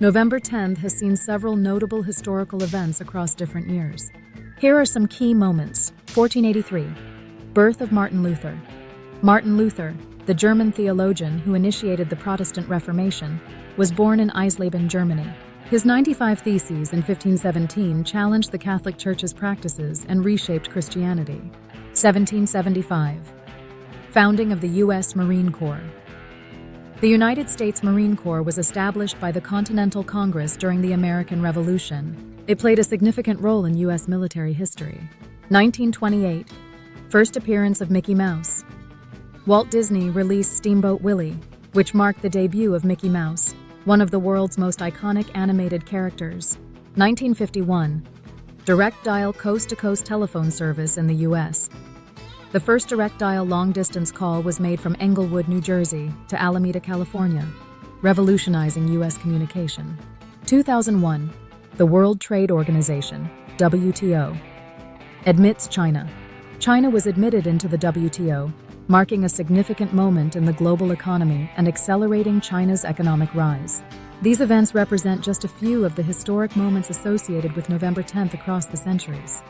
November 10th has seen several notable historical events across different years. Here are some key moments. 1483. Birth of Martin Luther. Martin Luther, the German theologian who initiated the Protestant Reformation, was born in Eisleben, Germany. His 95 Theses in 1517 challenged the Catholic Church's practices and reshaped Christianity. 1775. Founding of the U.S. Marine Corps. The United States Marine Corps was established by the Continental Congress during the American Revolution. It played a significant role in U.S. military history. 1928. First appearance of Mickey Mouse. Walt Disney released Steamboat Willie, which marked the debut of Mickey Mouse, one of the world's most iconic animated characters. 1951. Direct dial coast-to-coast telephone service in the U.S. The first direct dial long-distance call was made from Englewood, New Jersey to Alameda, California, revolutionizing U.S. communication. 2001. The World Trade Organization, WTO, admits China. China was admitted into the WTO, marking a significant moment in the global economy and accelerating China's economic rise. These events represent just a few of the historic moments associated with November 10th across the centuries.